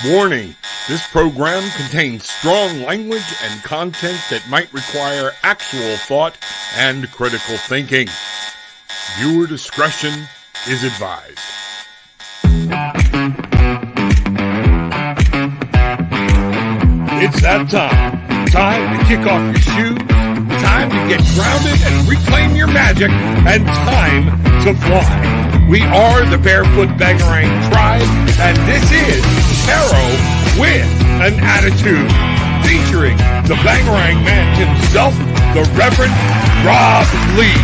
Warning, this program contains strong language and content that might require actual thought and critical thinking. Viewer discretion is advised. It's that time. Time to kick off your shoes, time to get grounded and reclaim your magic, and time to fly. We are the Barefoot Bangarang Tribe, and this is Tarot with an Attitude, featuring the Bangarang man himself, the Reverend Rob Lee.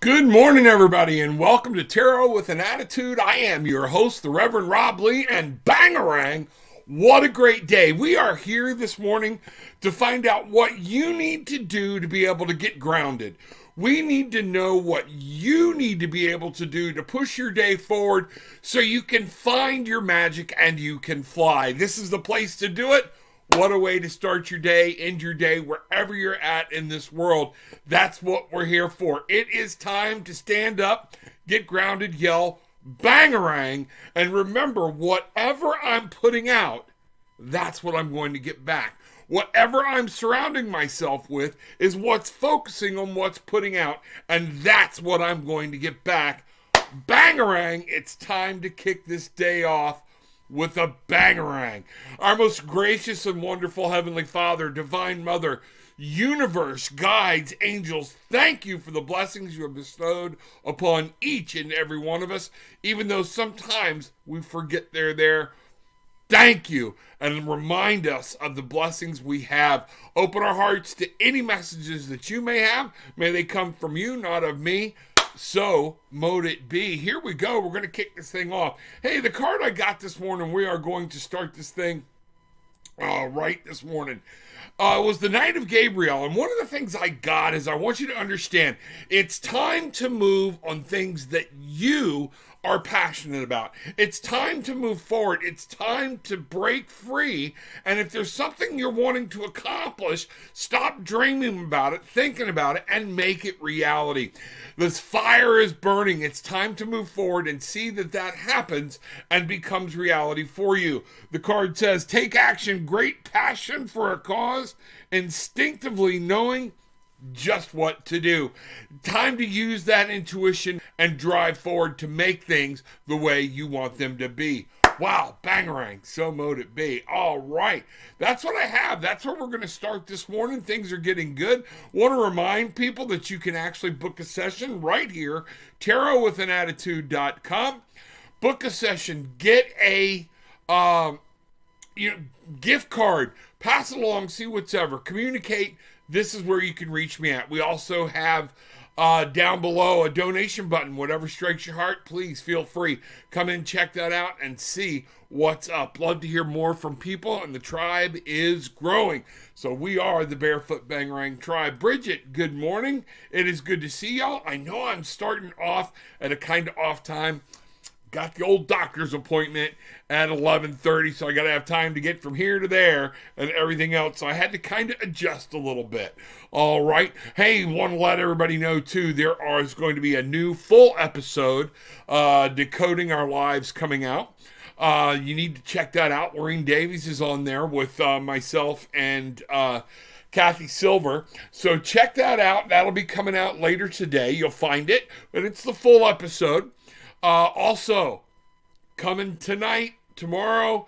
Good morning, everybody, and welcome to Tarot with an Attitude. I am your host, the Reverend Rob Lee, and Bangarang, what a great day. We are here this morning to find out what you need to do to be able to get grounded. We need to know what you need to be able to do to push your day forward so you can find your magic and you can fly. This is the place to do it. What a way to start your day, end your day, wherever you're at in this world. That's what we're here for. It is time to stand up, get grounded, yell, Bangarang, and remember, whatever I'm putting out, that's what I'm going to get back. Whatever I'm surrounding myself with is what's focusing on what's putting out, and that's what I'm going to get back. Bangarang, it's time to kick this day off with a Bangarang. Our most gracious and wonderful Heavenly Father, Divine Mother, universe, guides, angels, thank you for the blessings you have bestowed upon each and every one of us, even though sometimes we forget they're there. Thank you, and remind us of the blessings we have. Open our hearts to any messages that you may have. May they come from you, not of me. So, mote it be. Here we go. We're going to kick this thing off. Hey, the card I got this morning, we are going to start this thing right this morning. Was the Knight of Gabriel. And one of the things I got is I want you to understand, it's time to move on things that you are passionate about. It's time to move forward. It's time to break free. And if there's something you're wanting to accomplish, stop dreaming about it, thinking about it, and make it reality. This fire is burning. It's time to move forward and see that that happens and becomes reality for you. The card says, take action, great passion for a cause, instinctively knowing just what to do. Time to use that intuition and drive forward to make things the way you want them to be. Wow, Bangarang, so mote it be. All right, that's what I have. That's where we're going to start this morning. Things are getting good. Want to remind people that you can actually book a session right here, tarotwithanattitude.com. Book a session, get a gift card, pass it along, see what's ever, communicate. This is where you can reach me at. We also have down below a donation button. Whatever strikes your heart, please feel free. Come in, check that out, and see what's up. Love to hear more from people, and the tribe is growing. So we are the Barefoot Bangarang Tribe. Bridget, good morning. It is good to see y'all. I know I'm starting off at a kind of off time. Got the old doctor's appointment at 11:30, so I got to have time to get from here to there and everything else. So I had to kind of adjust a little bit. All right. Hey, want to let everybody know, too, there is going to be a new full episode, Decoding Our Lives, coming out. You need to check that out. Lorene Davies is on there with myself and Kathy Silver. So check that out. That'll be coming out later today. You'll find it, but it's the full episode. Also, coming tonight, tomorrow,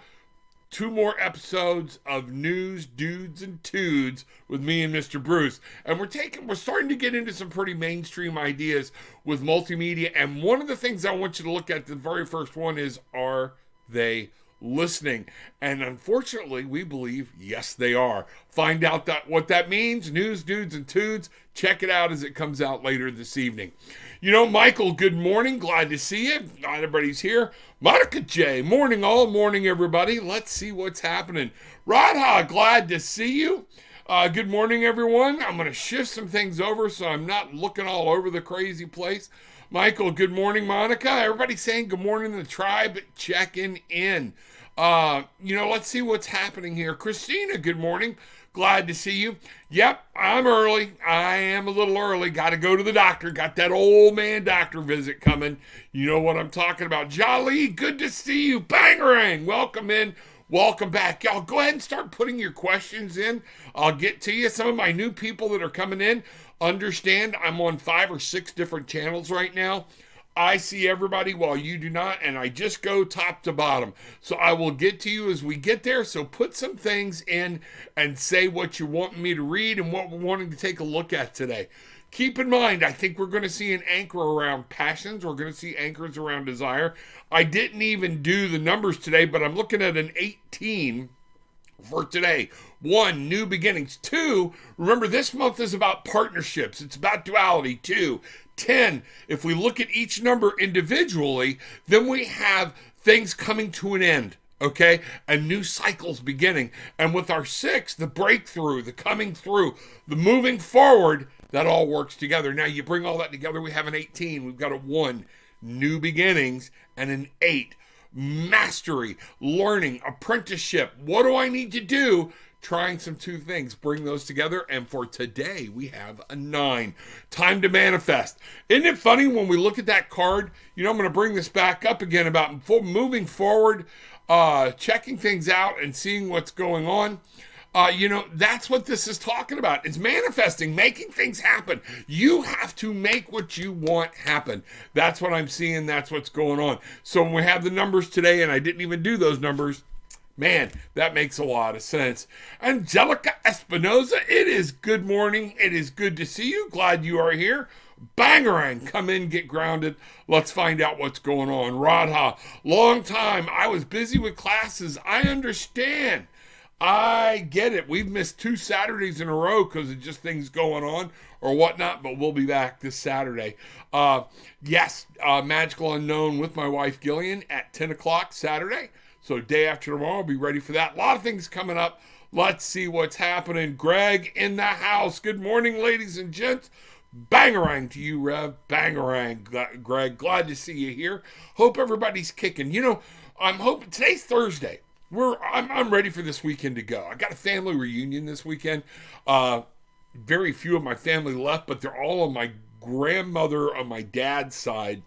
2 more episodes of News, Dudes, and Tudes with me and Mr. Bruce. And we're starting to get into some pretty mainstream ideas with multimedia. And one of the things I want you to look at, the very first one is, are they listening? And unfortunately, we believe, yes, they are. Find out what that means. News, Dudes, and Tudes. Check it out as it comes out later this evening. You know, Michael, good morning. Glad to see you. Not everybody's here. Monica J, morning all, morning everybody. Let's see what's happening. Radha, glad to see you. Good morning, everyone. I'm going to shift some things over so I'm not looking all over the crazy place. Michael, good morning, Monica. Everybody saying good morning to the tribe, checking in. Let's see what's happening here. Christina, good morning. Glad to see you. Yep, I'm early. I am a little early. Got to go to the doctor. Got that old man doctor visit coming. You know what I'm talking about. Jolly, good to see you. Bangarang, welcome in. Welcome back. Y'all go ahead and start putting your questions in. I'll get to you. Some of my new people that are coming in, understand I'm on 5 or 6 different channels right now. I see everybody while you do not, and I just go top to bottom. So I will get to you as we get there. So put some things in and say what you want me to read and what we're wanting to take a look at today. Keep in mind, I think we're going to see an anchor around passions. We're going to see anchors around desire. I didn't even do the numbers today, but I'm looking at an 18 for today. 1, new beginnings. 2, remember this month is about partnerships. It's about duality. 2, 10. If we look at each number individually, then we have things coming to an end. Okay, and new cycles beginning. And with our 6, the breakthrough, the coming through, the moving forward, that all works together. Now you bring all that together, we have an 18. We've got a 1, new beginnings, and an 8, mastery, learning, apprenticeship. What do I need to do? Trying some 2 things, bring those together. And for today, we have a 9, time to manifest. Isn't it funny when we look at that card? I'm going to bring this back up again about moving forward, checking things out and seeing what's going on. That's what this is talking about. It's manifesting, making things happen. You have to make what you want happen. That's what I'm seeing. That's what's going on. So when we have the numbers today, and I didn't even do those numbers, man, that makes a lot of sense. Angelica Espinoza, it is good morning. It is good to see you. Glad you are here. Bangarang, come in, get grounded. Let's find out what's going on. Radha, long time. I was busy with classes. I understand. I get it. We've missed 2 Saturdays in a row because of just things going on or whatnot, but we'll be back this Saturday. Yes, Magical Unknown with my wife Gillian at 10 o'clock Saturday. So day after tomorrow, I'll be ready for that. A lot of things coming up. Let's see what's happening. Greg in the house. Good morning, ladies and gents. Bangarang to you, Rev. Bangarang, Greg. Glad to see you here. Hope everybody's kicking. I'm hoping today's Thursday. I'm ready for this weekend to go. I got a family reunion this weekend. Very few of my family left, but they're all on my grandmother on my dad's side.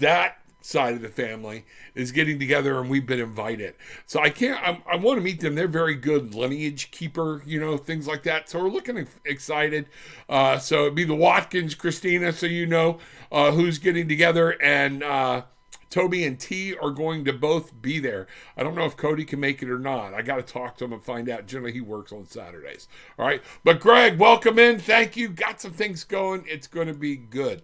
That side of the family is getting together, and we've been invited. So I want to meet them. They're very good lineage keeper, things like that. So we're looking excited. So it'd be the Watkins, Christina, so who's getting together, and Toby and T are going to both be there. I don't know if Cody can make it or not. I got to talk to him and find out. Generally, he works on Saturdays. All right. But Greg, welcome in. Thank you. Got some things going. It's going to be good.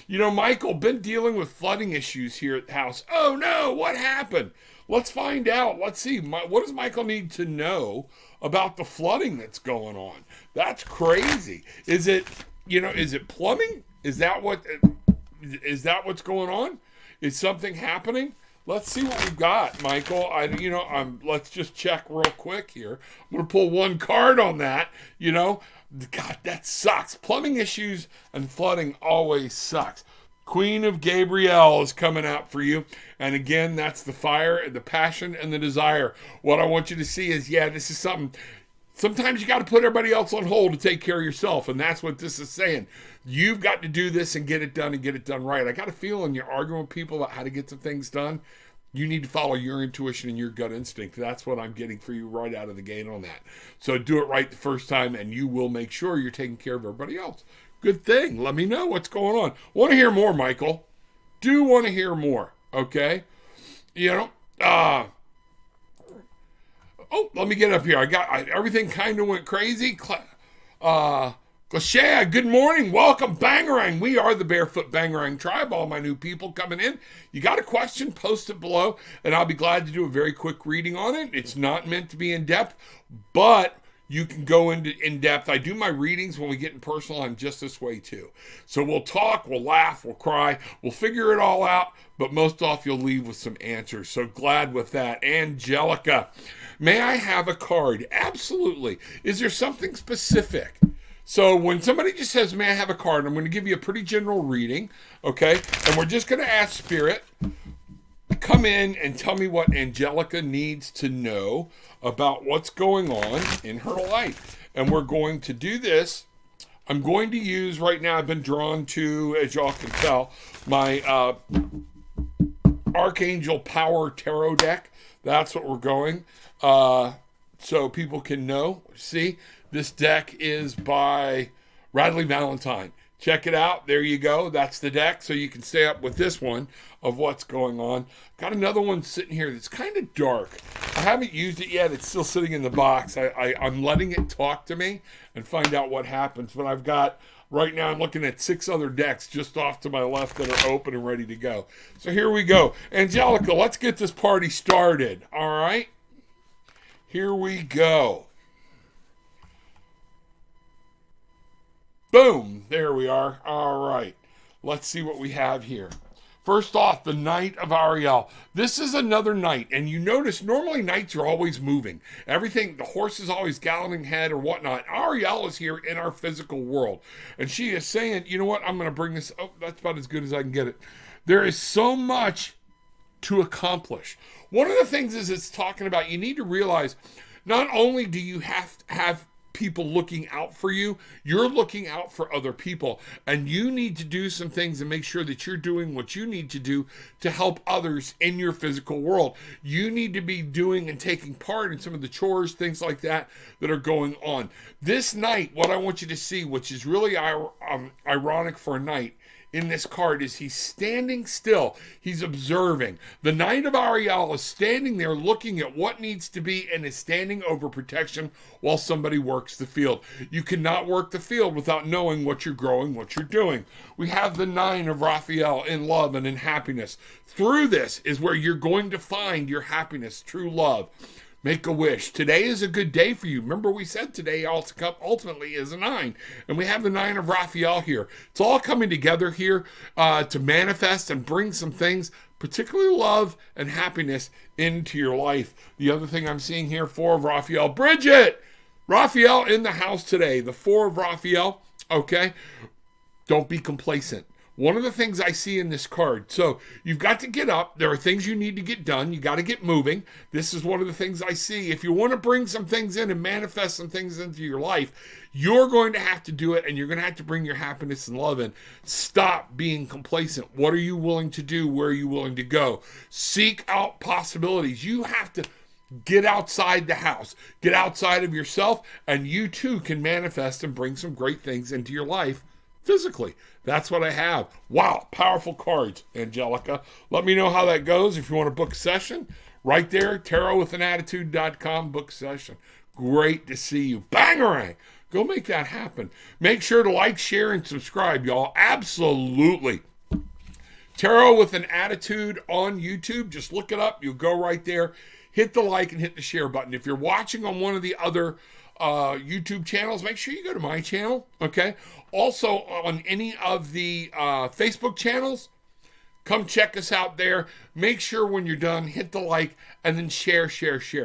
Michael, been dealing with flooding issues here at the house. Oh, no. What happened? Let's find out. Let's see. What does Michael need to know about the flooding that's going on? That's crazy. Is it plumbing? Is that what's going on? Is something happening? Let's see what we've got, Michael. Let's just check real quick here. I'm going to pull one card on that. God, that sucks. Plumbing issues and flooding always sucks. Queen of Gabriel is coming out for you. And again, that's the fire, the passion, and the desire. What I want you to see is, this is something. Sometimes you got to put everybody else on hold to take care of yourself, and that's what this is saying. You've got to do this and get it done right. I got a feeling you're arguing with people about how to get some things done. You need to follow your intuition and your gut instinct. That's what I'm getting for you right out of the gate on that. So do it right the first time, and you will make sure you're taking care of everybody else. Good thing. Let me know what's going on. Want to hear more, Michael? Do want to hear more, okay? Let me get up here. Everything kind of went crazy. Glashea, good morning. Welcome, Bangarang. We are the Barefoot Bangarang Tribe. All my new people coming in. You got a question, post it below, and I'll be glad to do a very quick reading on it. It's not meant to be in depth, but you can go into in depth. I do my readings when we get in personal. I'm just this way too. So we'll talk, we'll laugh, we'll cry, we'll figure it all out, but most off you'll leave with some answers. So glad with that. Angelica, may I have a card? Absolutely. Is there something specific? So when somebody just says, may I have a card, I'm going to give you a pretty general reading, okay? And we're just going to ask Spirit, come in and tell me what Angelica needs to know about what's going on in her life. And we're going to do this. I'm going to use, right now I've been drawn to, as y'all can tell, my Archangel Power Tarot deck. That's what we're going. So people can know. See, this deck is by Radley Valentine. Check it out. There you go. That's the deck. So you can stay up with this one of what's going on. Got another one sitting here that's kind of dark. I haven't used it yet. It's still sitting in the box. I'm letting it talk to me and find out what happens. But I've got, right now I'm looking at 6 other decks just off to my left that are open and ready to go. So here we go. Angelica, let's get this party started. All right. Here we go. Boom. There we are. All right. Let's see what we have here. First off, the Knight of Ariel. This is another knight. And you notice normally knights are always moving. Everything, the horse is always galloping ahead or whatnot. Ariel is here in our physical world. And she is saying, you know what? I'm going to bring this. Oh, that's about as good as I can get it. There is so much to accomplish. One of the things is it's talking about, you need to realize not only do you have to have people looking out for you, you're looking out for other people, and you need to do some things and make sure that you're doing what you need to do to help others in your physical world. You need to be doing and taking part in some of the chores, things like that are going on. This night, what I want you to see, which is really ironic for a knight, in this card is he's standing still. He's observing. The Knight of Ariel is standing there looking at what needs to be and is standing over protection while somebody works the field. You cannot work the field without knowing what you're growing, what you're doing. We have the 9 of Raphael in love and in happiness. Through this is where you're going to find your happiness, true love. Make a wish. Today is a good day for you. Remember we said today ultimately is a 9. And we have the 9 of Raphael here. It's all coming together here to manifest and bring some things, particularly love and happiness, into your life. The other thing I'm seeing here, 4 of Raphael. Bridget! Raphael in the house today. The 4 of Raphael. Okay? Don't be complacent. One of the things I see in this card, so you've got to get up. There are things you need to get done. You got to get moving. This is one of the things I see. If you want to bring some things in and manifest some things into your life, you're going to have to do it, and you're going to have to bring your happiness and love in. Stop being complacent. What are you willing to do? Where are you willing to go? Seek out possibilities. You have to get outside the house. Get outside of yourself, and you too can manifest and bring some great things into your life physically. That's what I have. Wow, powerful cards, Angelica. Let me know how that goes. If you want to book a session, right there, tarotwithanattitude.com, book session. Great to see you. Bangarang! Go make that happen. Make sure to like, share, and subscribe, y'all. Absolutely. Tarot with an Attitude on YouTube. Just look it up. You'll go right there. Hit the like and hit the share button. If you're watching on one of the other YouTube channels, make sure you go to my channel, okay? Also, on any of the Facebook channels, come check us out there. Make sure when you're done, hit the like, and then share.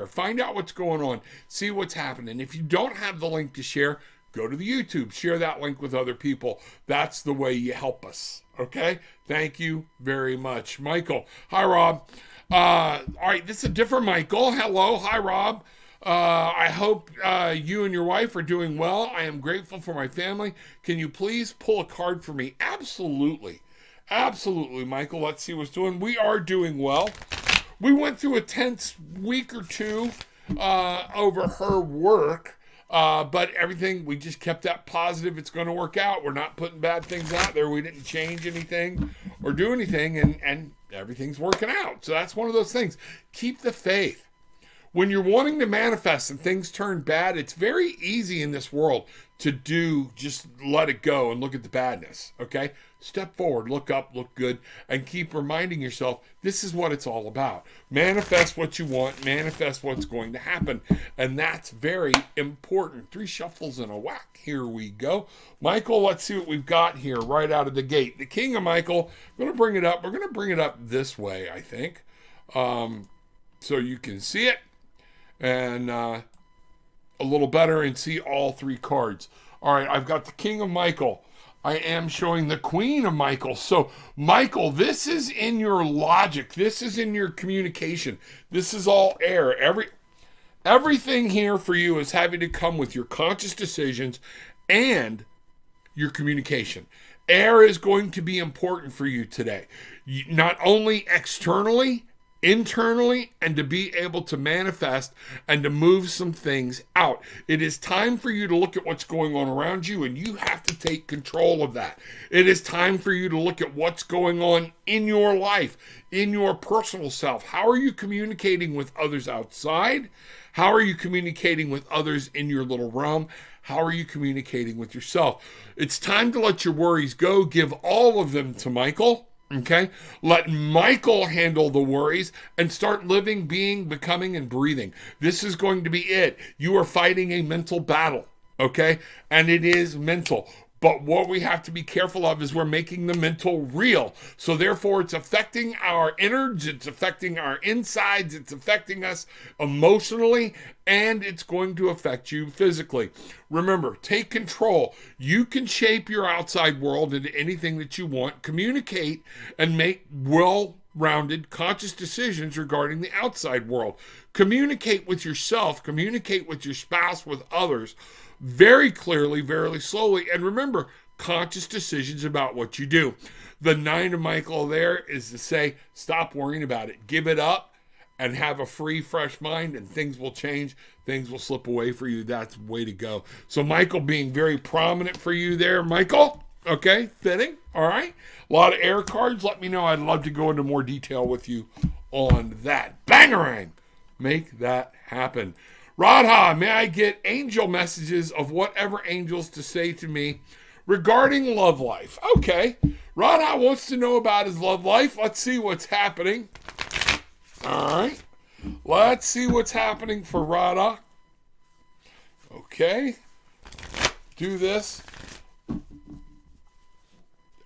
Find out what's going on. See what's happening. If you don't have the link to share, go to the YouTube. Share that link with other people. That's the way you help us, okay? Thank you very much. Michael. Hi, Rob. All right, this is a different Michael. Hello. Hi, Rob. I hope you and your wife are doing well. I am grateful for my family. Can you please pull a card for me? Absolutely. Absolutely, Michael. Let's see what's doing. We are doing well. We went through a tense week or two over her work, but everything, we just kept that positive. It's going to work out. We're not putting bad things out there. We didn't change anything or do anything, and everything's working out. So that's one of those things. Keep the faith. When you're wanting to manifest and things turn bad, it's very easy in this world to just let it go and look at the badness, okay? Step forward, look up, look good, and keep reminding yourself this is what it's all about. Manifest what you want, manifest what's going to happen, and that's very important. 3 shuffles and a whack. Here we go. Michael, let's see what we've got here right out of the gate. The King of Michael, I'm going to bring it up. We're going to bring it up this way, I think, so you can see it. And a little better and see all 3 cards. All right, I've got the King of Michael. I am showing the Queen of Michael. So, Michael, this is in your logic. This is in your communication. This is all air. Everything here for you is having to come with your conscious decisions and your communication. Air is going to be important for you today. Not only externally, internally, and to be able to manifest and to move some things out. It is time for you to look at what's going on around you, and you have to take control of that. It is time for you to look at what's going on in your life, in your personal self. How are you communicating with others outside? How are you communicating with others in your little realm? How are you communicating with yourself? It's time to let your worries go. Give all of them to Michael. Okay? Let Michael handle the worries and start living, being, becoming, and breathing. This is going to be it. You are fighting a mental battle. Okay? And it is mental. But what we have to be careful of is we're making the mental real. So therefore, it's affecting our innards, it's affecting our insides, it's affecting us emotionally, and it's going to affect you physically. Remember, take control. You can shape your outside world into anything that you want. Communicate and make well-rounded, conscious decisions regarding the outside world. Communicate with yourself, communicate with your spouse, with others, very clearly, very slowly, and remember, conscious decisions about what you do. The 9 of Michael there is to say, stop worrying about it. Give it up and have a free, fresh mind, and things will change. Things will slip away for you. That's the way to go. So Michael being very prominent for you there, Michael. Okay, fitting. All right. A lot of air cards. Let me know. I'd love to go into more detail with you on that. Bangarang. Make that happen. Radha, may I get angel messages of whatever angels to say to me regarding love life? Okay. Radha wants to know about his love life. Let's see what's happening. All right. Let's see what's happening for Radha. Okay. Do this.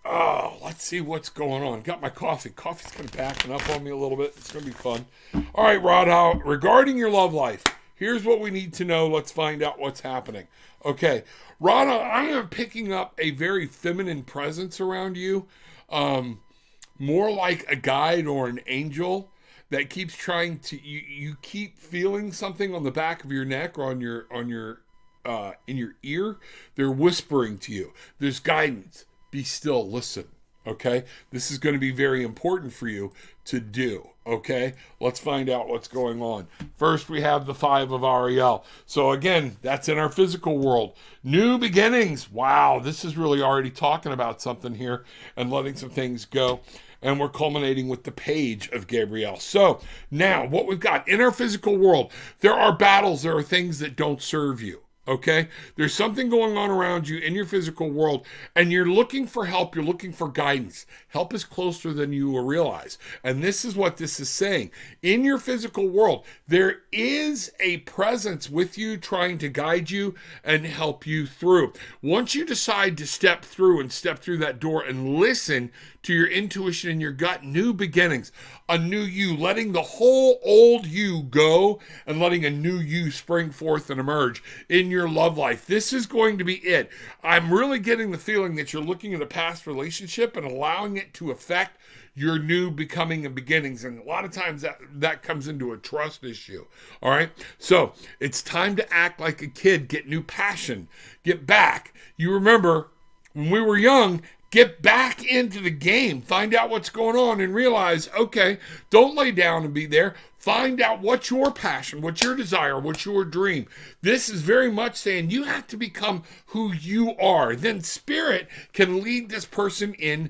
Oh, let's see what's going on. Got my coffee. Coffee's kind of backing up on me a little bit. It's going to be fun. All right, Radha, regarding your love life. Here's what we need to know. Let's find out what's happening. Okay. Radha, I am picking up a very feminine presence around you. More like a guide or an angel that keeps trying to, you keep feeling something on the back of your neck or in your ear. They're whispering to you. There's guidance. Be still, listen. Okay? This is going to be very important for you to do. Okay? Let's find out what's going on. First, we have the 5 of Ariel. So again, that's in our physical world. New beginnings. Wow, this is really already talking about something here and letting some things go. And we're culminating with the Page of Gabriel. So now, what we've got in our physical world, there are battles, there are things that don't serve you. Okay? There's something going on around you in your physical world, and you're looking for help. You're looking for guidance. Help is closer than you will realize. And this is what this is saying. In your physical world, there is a presence with you trying to guide you and help you through. Once you decide to step through that door and listen to your intuition and your gut, new beginnings, a new you, letting the whole old you go and letting a new you spring forth and emerge in your love life. This is going to be it. I'm really getting the feeling that you're looking at a past relationship and allowing it to affect your new becoming and beginnings. And a lot of times that comes into a trust issue. All right. So it's time to act like a kid, get new passion, get back. You remember when we were young, get back into the game, find out what's going on and realize, okay, don't lay down and be there. Find out what's your passion, what's your desire, what's your dream. This is very much saying you have to become who you are. Then spirit can lead this person in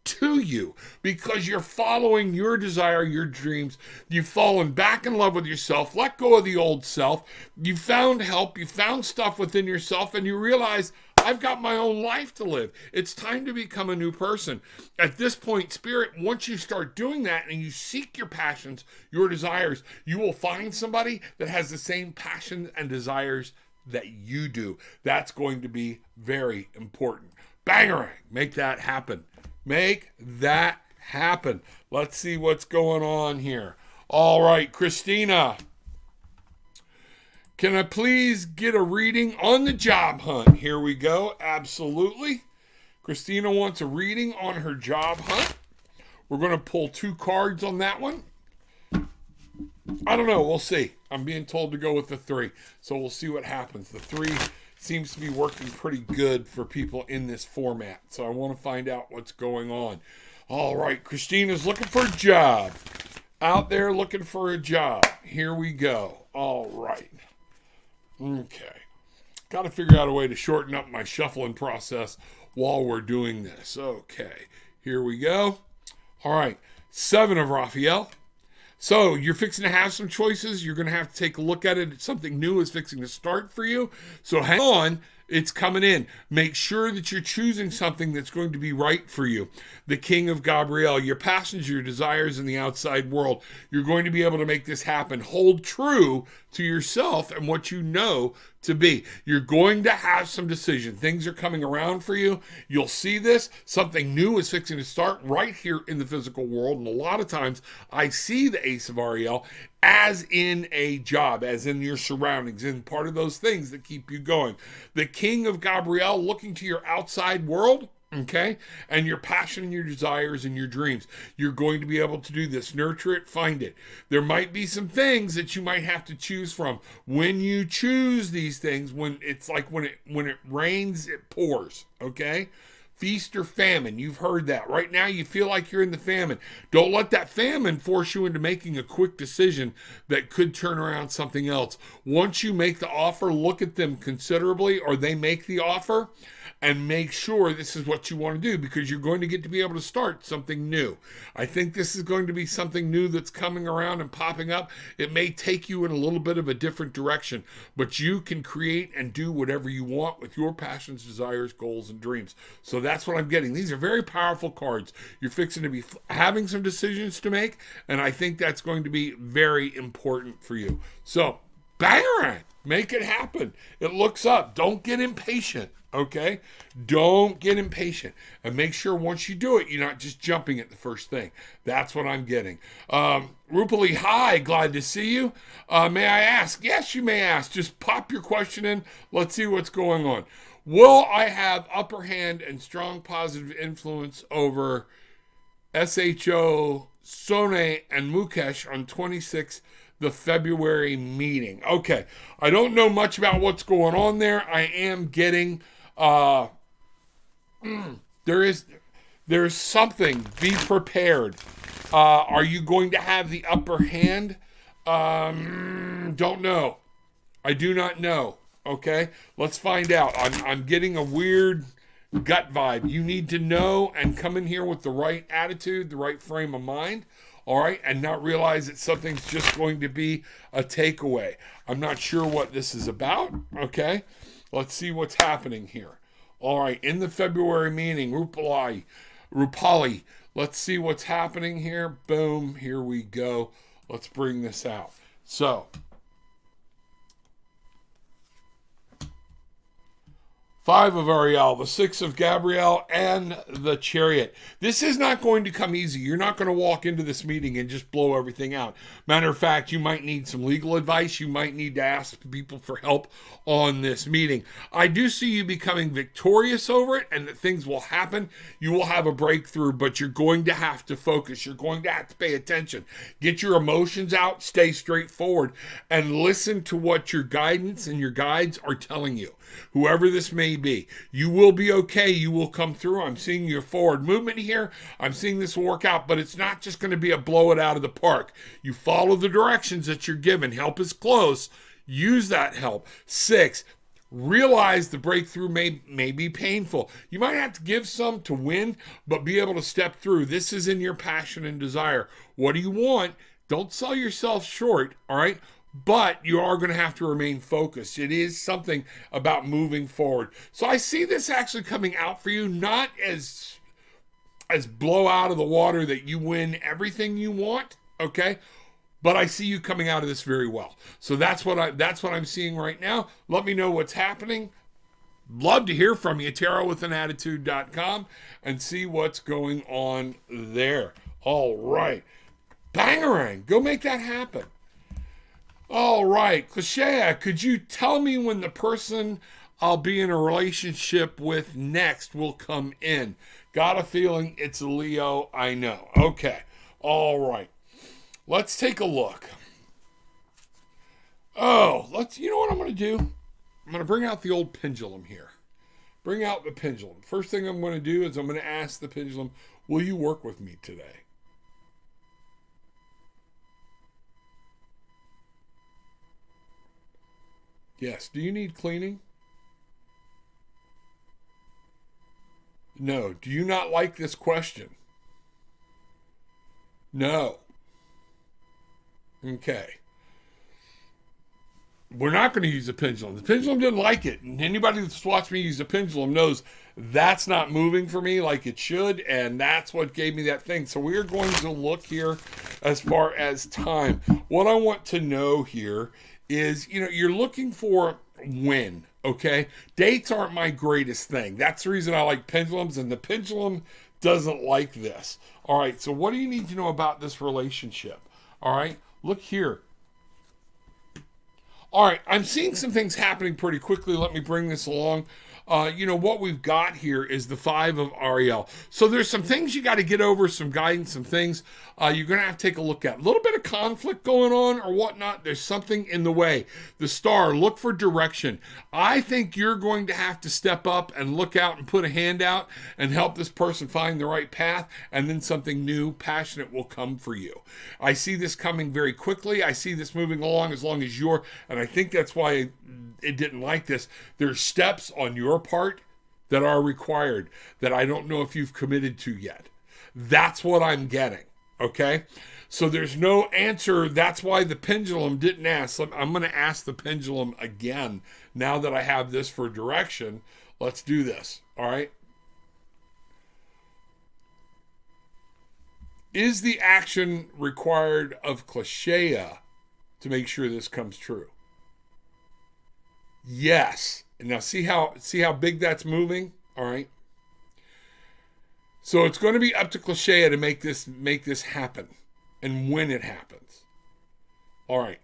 to you because you're following your desire, your dreams. You've fallen back in love with yourself, let go of the old self. You found help, you found stuff within yourself, and you realize, I've got my own life to live. It's time to become a new person. At this point, spirit, once you start doing that and you seek your passions, your desires, you will find somebody that has the same passion and desires that you do. That's going to be very important. Bangarang, make that happen. Make that happen. Let's see what's going on here. All right, Christina. Can I please get a reading on the job hunt? Here we go. Absolutely. Christina wants a reading on her job hunt. We're going to pull 2 cards on that one. I don't know. We'll see. I'm being told to go with the 3. So we'll see what happens. The 3 seems to be working pretty good for people in this format. So I want to find out what's going on. All right. Christina's looking for a job. Out there looking for a job. Here we go. All right. Okay. Got to figure out a way to shorten up my shuffling process while we're doing this. Okay. Here we go. All right. 7 of Raphael. So you're fixing to have some choices. You're going to have to take a look at it. Something new is fixing to start for you. So hang on. It's coming in. Make sure that you're choosing something that's going to be right for you. The King of Gabriel, your passions, your desires in the outside world. You're going to be able to make this happen. Hold true to yourself and what you know to be. You're going to have some decision. Things are coming around for you. You'll see this. Something new is fixing to start right here in the physical world. And a lot of times I see the Ace of Ariel as in a job, as in your surroundings, in part of those things that keep you going. The King of Gabriel looking to your outside world, okay, and your passion and your desires and your dreams. You're going to be able to do this. Nurture it, find it. There might be some things that you might have to choose from. When you choose these things, when it's like when it rains, it pours, okay? Feast or famine. You've heard that. Right now, you feel like you're in the famine. Don't let that famine force you into making a quick decision that could turn around something else. Once you make the offer, look at them considerably, or they make the offer, and make sure this is what you want to do, because you're going to get to be able to start something new. I think this is going to be something new that's coming around and popping up. It may take you in a little bit of a different direction, but you can create and do whatever you want with your passions, desires, goals, and dreams. So that's what I'm getting. These are very powerful cards. You're fixing to be having some decisions to make, and I think that's going to be very important for you. So, bang, make it happen. It looks up. Don't get impatient. Okay? Don't get impatient. And make sure once you do it, you're not just jumping at the first thing. That's what I'm getting. Rupali, hi. Glad to see you. May I ask? Yes, you may ask. Just pop your question in. Let's see what's going on. Will I have upper hand and strong positive influence over SHO, Sone, and Mukesh on 26th, the February meeting? Okay. I don't know much about what's going on there. I am getting... there's something. Be prepared. Are you going to have the upper hand? Don't know. I do not know. Okay, let's find out. I'm getting a weird gut vibe. You need to know and come in here with the right attitude, the right frame of mind. All right, and not realize that something's just going to be a takeaway. I'm not sure what this is about. Okay, let's see what's happening here. All right, in the February meeting, Rupali, let's see what's happening here. Boom, here we go. Let's bring this out. So, 5 of Ariel, the 6 of Gabriel, and the Chariot. This is not going to come easy. You're not going to walk into this meeting and just blow everything out. Matter of fact, you might need some legal advice. You might need to ask people for help on this meeting. I do see you becoming victorious over it, and that things will happen. You will have a breakthrough, but you're going to have to focus. You're going to have to pay attention. Get your emotions out, stay straightforward, and listen to what your guidance and your guides are telling you. Whoever this may be, you will be okay. You will come through. I'm seeing your forward movement here. I'm seeing this work out, but it's not just going to be a blow it out of the park. You follow the directions that you're given. Help is close. Use that help. 6, realize the breakthrough may be painful. You might have to give some to win, but be able to step through. This is in your passion and desire. What do you want? Don't sell yourself short, all right? But you are going to have to remain focused. It is something about moving forward. So I see this actually coming out for you, not as blow out of the water that you win everything you want, okay? But I see you coming out of this very well. So that's what I'm seeing right now. Let me know what's happening. Love to hear from you. TarotWithAnAttitude.com and see what's going on there. All right. Bangarang. Go make that happen. All right, Cliché, could you tell me when the person I'll be in a relationship with next will come in? Got a feeling it's a Leo, I know. Okay, all right. Let's take a look. You know what I'm going to do? I'm going to bring out the old pendulum here. Bring out the pendulum. First thing I'm going to do is I'm going to ask the pendulum, will you work with me today? Yes. Do you need cleaning? No. Do you not like this question? No. Okay. We're not going to use the pendulum. The pendulum didn't like it. And anybody that's watched me use the pendulum knows that's not moving for me like it should. And that's what gave me that thing. So we are going to look here as far as time. What I want to know here is, you're looking for when, okay? Dates aren't my greatest thing. That's the reason I like pendulums, and the pendulum doesn't like this. All right, so what do you need to know about this relationship? All right, look here. All right, I'm seeing some things happening pretty quickly. Let me bring this along. What we've got here is the 5 of Ariel. So there's some things you got to get over, some guidance, some things you're going to have to take a look at. A little bit of conflict going on or whatnot. There's something in the way. The star, look for direction. I think you're going to have to step up and look out and put a hand out and help this person find the right path, and then something new, passionate will come for you. I see this coming very quickly. I see this moving along as long as you're, and I think that's why it didn't like this. There's steps on your part that are required that I don't know if you've committed to yet. That's what I'm getting. Okay. So there's no answer. That's why the pendulum didn't ask. I'm going to ask the pendulum again. Now that I have this for direction, let's do this. All right. Is the action required of Cliché to make sure this comes true? Yes. And now see how big that's moving? All right. So it's going to be up to Cliché to make this happen and when it happens. All right.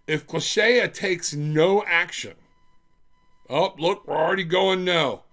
If Cliché takes no action, oh, look, we're already going no.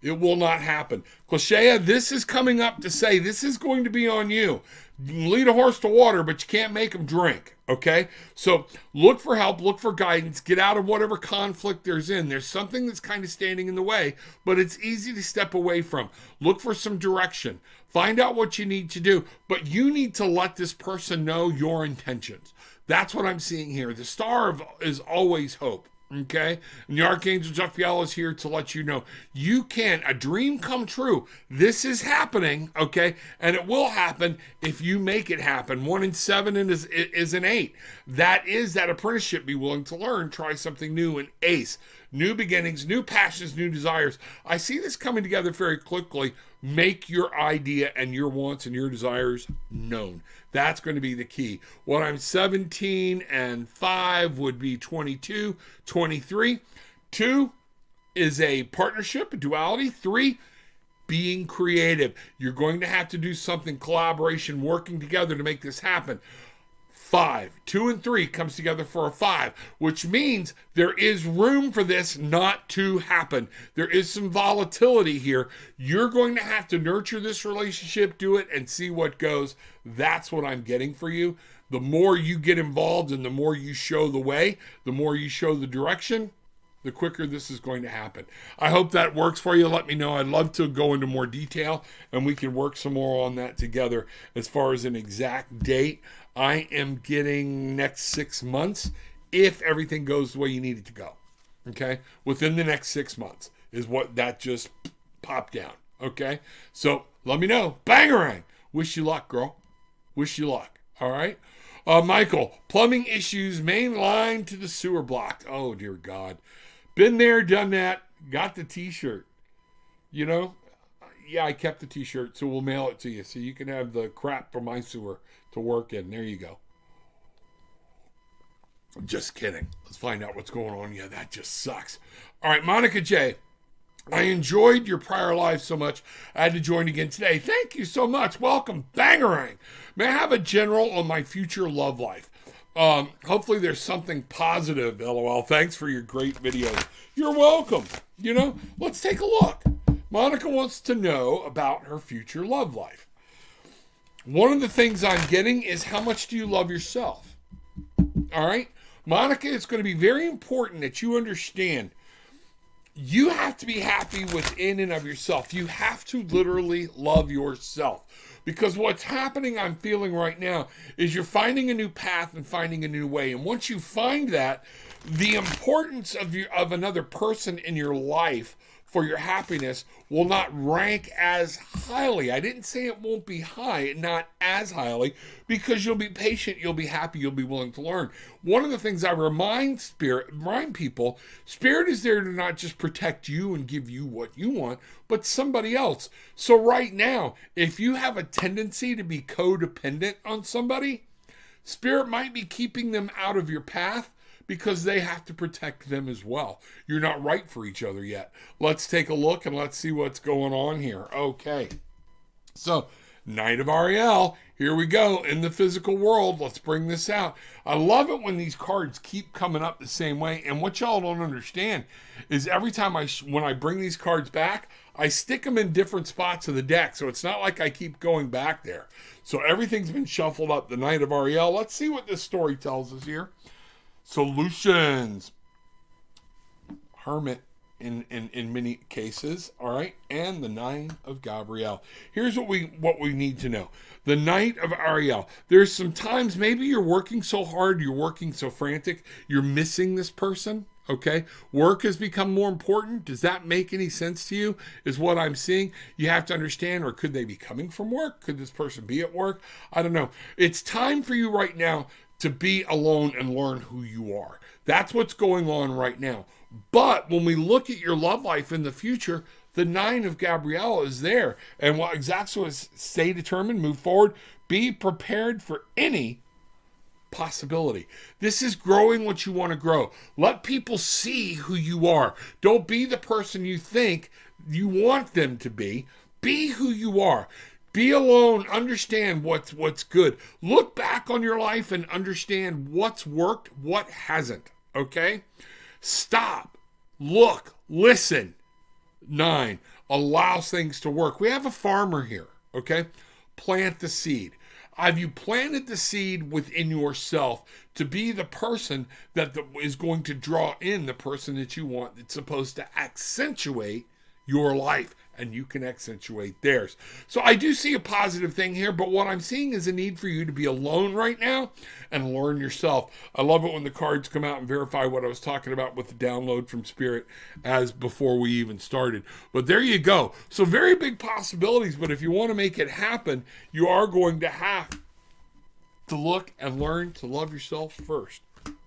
It will not happen. Cliché, this is coming up to say this is going to be on you. You can lead a horse to water, but you can't make him drink. Okay? So look for help, look for guidance, get out of whatever conflict there's in. There's something that's kind of standing in the way, but it's easy to step away from. Look for some direction. Find out what you need to do, but you need to let this person know your intentions. That's what I'm seeing here. The star is always hope. Okay, and the Archangel Jophiel is here to let you know you can. A dream come true. This is happening, okay, and it will happen if you make it happen. 1 in 7 is an 8. That is that apprenticeship. Be willing to learn. Try something new. An ace. New beginnings, new passions, new desires. I see this coming together very quickly. Make your idea and your wants and your desires known. That's going to be the key. What I'm 17 and 5 would be 22, 23. 2 is a partnership, a duality. 3, being creative. You're going to have to do something, collaboration, working together to make this happen. 5, 2 and 3 comes together for a 5, which means there is room for this not to happen. There is some volatility here. You're going to have to nurture this relationship, do it, and see what goes. That's what I'm getting for you. The more you get involved and the more you show the way, the more you show the direction, the quicker this is going to happen. I hope that works for you. Let me know. I'd love to go into more detail and we can work some more on that together. As far as an exact date, I am getting next 6 months if everything goes the way you need it to go. Okay? Within the next 6 months is what that just popped down. Okay? So let me know. Bangarang! Wish you luck, girl. Wish you luck. All right? Michael, plumbing issues, main line to the sewer blocked. Oh, dear God. Been there, done that. Got the t-shirt. You know? Yeah, I kept the t-shirt, so we'll mail it to you so you can have the crap from my sewer to work in. There you go. I'm just kidding. Let's find out what's going on. Yeah, that just sucks. All right, Monica J. I enjoyed your prior life so much, I had to join again today. Thank you so much. Welcome. Bangarang. May I have a general on my future love life? Hopefully there's something positive, LOL. Thanks for your great videos. You're welcome. Let's take a look. Monica wants to know about her future love life. One of the things I'm getting is, how much do you love yourself? All right? Monica, it's going to be very important that you understand you have to be happy within and of yourself. You have to literally love yourself. Because what's happening, I'm feeling right now, is you're finding a new path and finding a new way. And once you find that, the importance of another person in your life for your happiness will not rank as highly. I didn't say it won't be high, not as highly, because you'll be patient, you'll be happy, you'll be willing to learn. One of the things I remind people, Spirit is there to not just protect you and give you what you want, but somebody else. So right now, if you have a tendency to be codependent on somebody, Spirit might be keeping them out of your path, because they have to protect them as well. You're not right for each other yet. Let's take a look and let's see what's going on here. Okay. So, Knight of Ariel, here we go. In the physical world, let's bring this out. I love it when these cards keep coming up the same way. And what y'all don't understand is every time when I bring these cards back, I stick them in different spots of the deck. So it's not like I keep going back there. So everything's been shuffled up. The Knight of Ariel. Let's see what this story tells us here. Solutions. Hermit in many cases, all right, and the Nine of Gabrielle. Here's what we need to know. The Knight of Ariel. There's some times maybe you're working so hard, you're working so frantic, you're missing this person, okay? Work has become more important. Does that make any sense to you? Is what I'm seeing. You have to understand, or could they be coming from work? Could this person be at work? I don't know. It's time for you right now to be alone and learn who you are. That's what's going on right now. But when we look at your love life in the future, the Nine of Gabrielle is there. And what exactly is, stay determined, move forward, be prepared for any possibility. This is growing what you want to grow. Let people see who you are. Don't be the person you think you want them to be. Be who you are. Be alone, understand what's good. Look back on your life and understand what's worked, what hasn't, okay? Stop, look, listen. 9, allow things to work. We have a farmer here, okay? Plant the seed. Have you planted the seed within yourself to be the person that is going to draw in the person that you want, that's supposed to accentuate your life, and you can accentuate theirs. So I do see a positive thing here, but what I'm seeing is a need for you to be alone right now and learn yourself. I love it when the cards come out and verify what I was talking about with the download from Spirit as before we even started. But there you go. So very big possibilities, but if you want to make it happen, you are going to have to look and learn to love yourself first.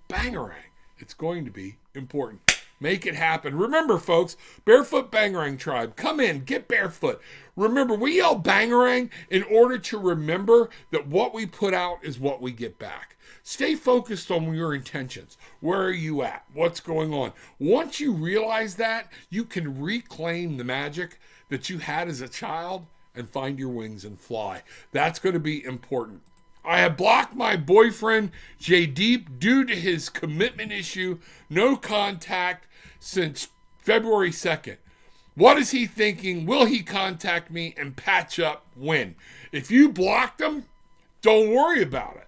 Bangarang. It's going to be important. Make it happen. Remember, folks, Barefoot Bangarang Tribe, come in, get barefoot. Remember, we yell Bangarang in order to remember that what we put out is what we get back. Stay focused on your intentions. Where are you at? What's going on? Once you realize that, you can reclaim the magic that you had as a child and find your wings and fly. That's going to be important. I have blocked my boyfriend, Jaydeep, due to his commitment issue, no contact since February 2nd. What is he thinking? Will he contact me and patch up when? If you blocked him, don't worry about it.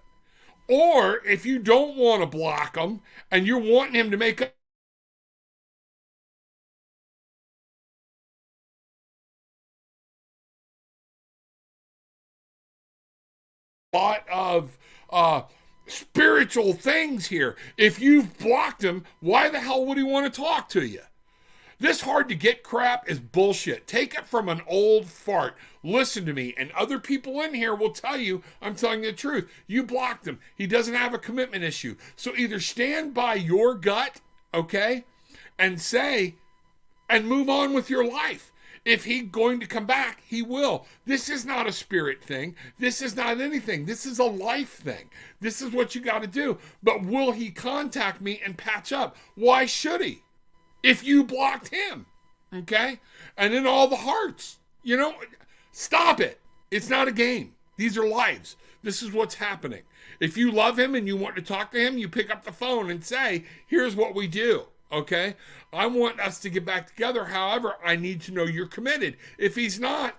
Or if you don't want to block him and you're wanting him to make a lot of spiritual things here. If you've blocked him, why the hell would he want to talk to you? This hard to get crap is bullshit. Take it from an old fart. Listen to me, and other people in here will tell you I'm telling you the truth. You blocked him. He doesn't have a commitment issue. So either stand by your gut, okay, and say, and move on with your life. If he's going to come back, he will. This is not a spirit thing. This is not anything. This is a life thing. This is what you got to do. But will he contact me and patch up? Why should he? If you blocked him, okay? And then all the hearts, stop it. It's not a game. These are lives. This is what's happening. If you love him and you want to talk to him, you pick up the phone and say, here's what we do. Okay? I want us to get back together. However, I need to know you're committed. If he's not,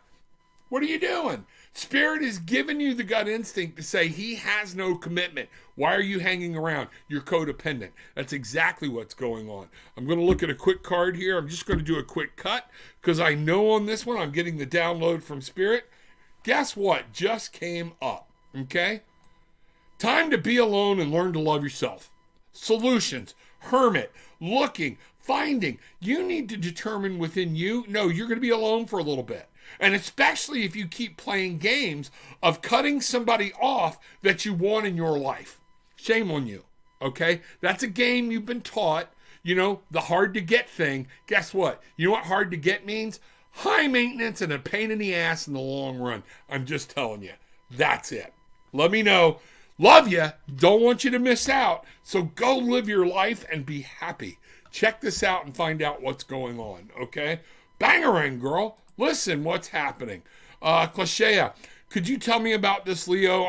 what are you doing? Spirit is giving you the gut instinct to say he has no commitment. Why are you hanging around? You're codependent. That's exactly what's going on. I'm going to look at a quick card here. I'm just going to do a quick cut because I know on this one I'm getting the download from Spirit. Guess what? Just came up. Okay? Time to be alone and learn to love yourself. Solutions. Hermit. Looking. Finding. You need to determine within you, no, you're going to be alone for a little bit. And especially if you keep playing games of cutting somebody off that you want in your life. Shame on you, okay? That's a game you've been taught, the hard to get thing. Guess what? You know what hard to get means? High maintenance and a pain in the ass in the long run. I'm just telling you. That's it. Let me know. Love you. Don't want you to miss out. So go live your life and be happy. Check this out and find out what's going on, okay? Bangarang, girl. Listen, what's happening? Cliché, could you tell me about this Leo?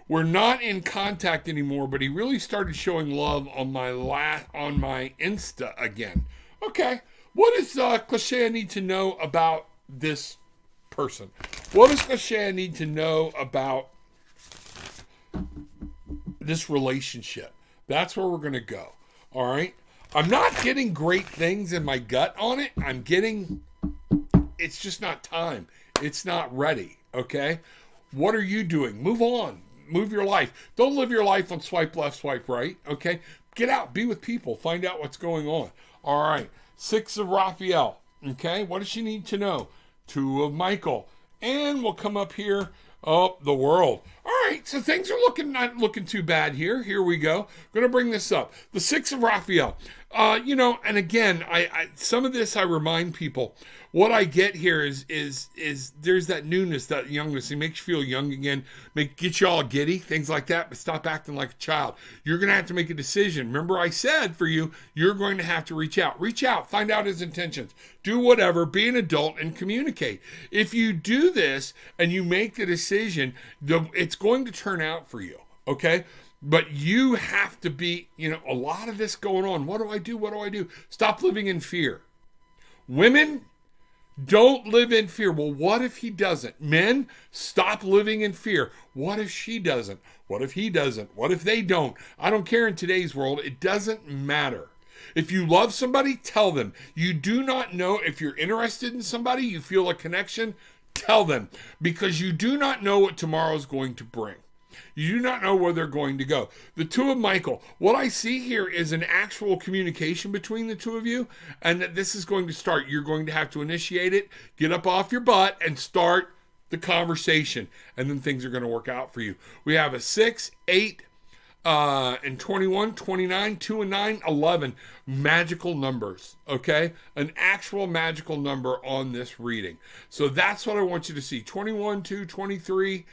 We're not in contact anymore, but he really started showing love on my Insta again. Okay. What does Cliché need to know about this person? What does Cliché need to know about this relationship? That's where we're going to go. All right. I'm not getting great things in my gut on it. It's just not time. It's not ready, okay? What are you doing? Move on. Move your life. Don't live your life on swipe left, swipe right, okay? Get out. Be with people. Find out what's going on. All right. 6 of Raphael, okay? What does she need to know? 2 of Michael. And we'll come up here. Oh, the world. All right, so things are not looking too bad here. Here we go. I'm going to bring this up. The 6 of Raphael. And again, I some of this I remind people. What I get here is there's that newness, that youngness. It makes you feel young again, get you all giddy, things like that, but stop acting like a child. You're going to have to make a decision. Remember I said for you, you're going to have to reach out. Reach out, find out his intentions. Do whatever, be an adult and communicate. If you do this and you make the decision, it's going to turn out for you, okay? But you have to be, a lot of this going on. What do I do? What do I do? Stop living in fear. Women, don't live in fear. Well, what if he doesn't? Men, stop living in fear. What if she doesn't? What if he doesn't? What if they don't? I don't care in today's world. It doesn't matter. If you love somebody, tell them. You do not know if you're interested in somebody, you feel a connection, tell them. Because you do not know what tomorrow is going to bring. You do not know where they're going to go. The 2 of Michael. What I see here is an actual communication between the 2 of you, and that this is going to start. You're going to have to initiate it, get up off your butt, and start the conversation, and then things are going to work out for you. We have a 6, 8, and 21, 29, 2 and 9, 11. Magical numbers, okay? An actual magical number on this reading. So that's what I want you to see. 21, 2, 23,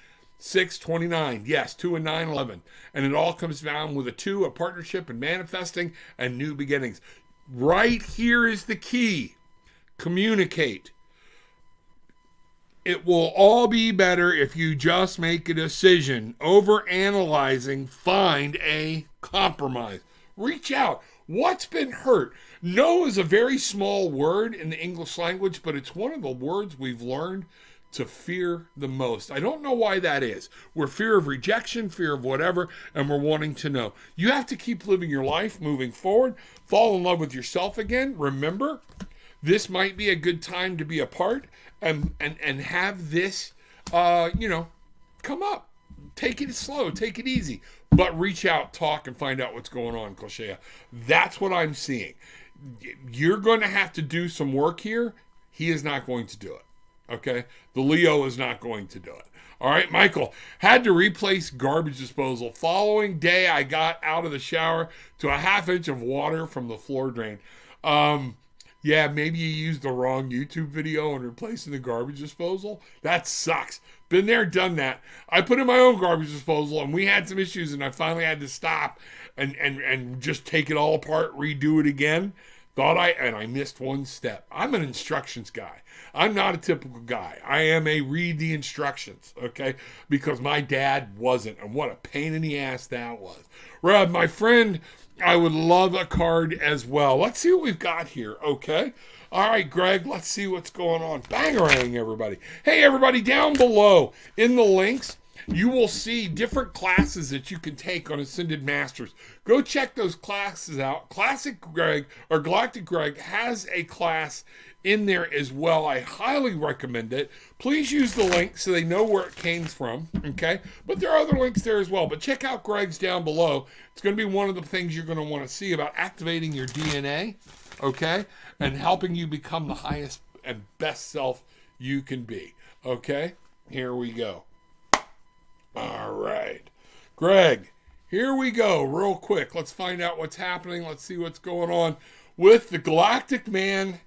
6, 29. Yes, 2 and 9, 11. And it all comes down with a 2, a partnership, and manifesting, and new beginnings. Right here is the key. Communicate. It will all be better if you just make a decision. Over-analyzing, find a compromise. Reach out. What's been hurt? No is a very small word in the English language, but it's one of the words we've learned to fear the most. I don't know why that is. We're fear of rejection, fear of whatever, and we're wanting to know. You have to keep living your life, moving forward, fall in love with yourself again. Remember, this might be a good time to be apart and have this, come up. Take it slow, take it easy, but reach out, talk, and find out what's going on, Cliché. That's what I'm seeing. You're going to have to do some work here. He is not going to do it. Okay? The Leo is not going to do it. All right, Michael, had to replace garbage disposal. Following day, I got out of the shower to a ½ inch of water from the floor drain. Yeah, maybe you used the wrong YouTube video on replacing the garbage disposal. That sucks. Been there, done that. I put in my own garbage disposal, and we had some issues, and I finally had to stop and just take it all apart, redo it again. And I missed one step. I'm an instructions guy. I'm not a typical guy. I am a read the instructions, okay? Because my dad wasn't, and what a pain in the ass that was. Rob, my friend, I would love a card as well. Let's see what we've got here, okay? All right, Greg, let's see what's going on. Bangarang, everybody. Hey, everybody, down below in the links, you will see different classes that you can take on Ascended Masters. Go check those classes out. Classic Greg, or Galactic Greg, has a class in there as well. I highly recommend it. Please use the link so they know where it came from, okay? But there are other links there as well. But check out Greg's down below. It's going to be one of the things you're going to want to see about activating your DNA, okay? And helping you become the highest and best self you can be, okay? Here we go. All right. Greg, here we go real quick. Let's find out what's happening. Let's see what's going on with the Galactic Man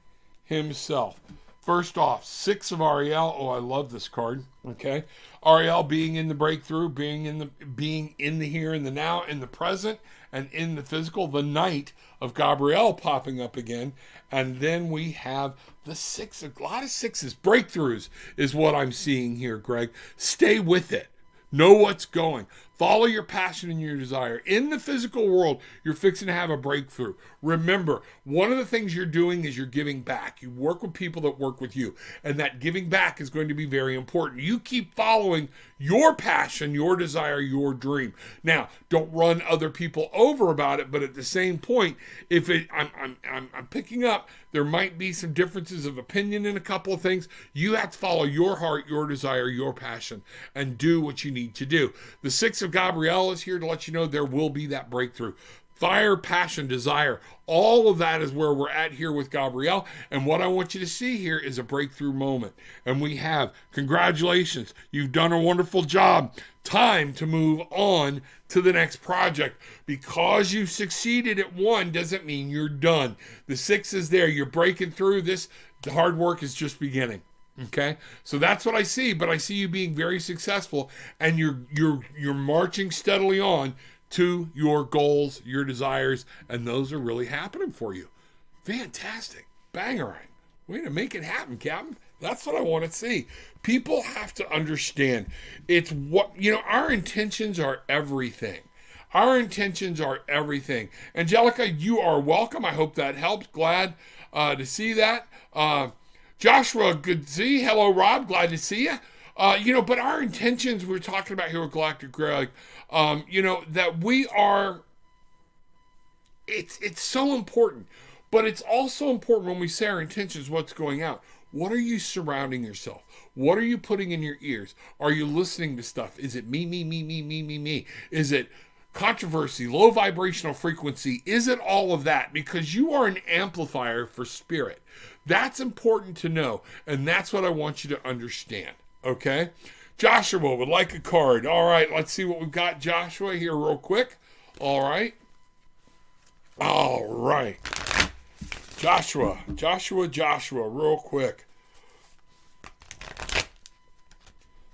himself. First off, 6 of Ariel. Oh, I love this card. Okay. Ariel being in the breakthrough, being in the here and the now, in the present, and in the physical. The Knight of Gabrielle popping up again. And then we have the 6, a lot of 6s. Breakthroughs is what I'm seeing here, Greg. Stay with it. Know what's going. Follow your passion and your desire. In the physical world, you're fixing to have a breakthrough. Remember, one of the things you're doing is you're giving back. You work with people that work with you, and that giving back is going to be very important. You keep following your passion, your desire, your dream. Now, don't run other people over about it, but at the same point, I'm picking up, there might be some differences of opinion in a couple of things. You have to follow your heart, your desire, your passion, and do what you need to do. The 6 of Gabrielle is here to let you know there will be that breakthrough. Fire, passion, desire, all of that is where we're at here with Gabrielle. And what I want you to see here is a breakthrough moment. And we have, congratulations, you've done a wonderful job. Time to move on to the next project. Because you succeeded at one doesn't mean you're done. The 6 is there. You're breaking through this. The hard work is just beginning. Okay, so that's what I see, but I see you being very successful, and you're marching steadily on to your goals, your desires, and those are really happening for you. Fantastic. Bangarang. Way to make it happen, Captain. That's what I want to see. People have to understand it's what, our intentions are everything. Our intentions are everything. Angelica, you are welcome. I hope that helped. Glad to see that. Joshua, good to see you. Hello, Rob. Glad to see you. But our intentions we're talking about here with Galactic Greg, that we are, it's so important. But it's also important when we say our intentions, what's going out. What are you surrounding yourself? What are you putting in your ears? Are you listening to stuff? Is it me, me, me, me, me, me, me? Is it controversy, low vibrational frequency? Is it all of that? Because you are an amplifier for spirit. That's important to know, and that's what I want you to understand, okay? Joshua would like a card. All right, let's see what we've got, Joshua, here real quick. All right. Joshua, real quick.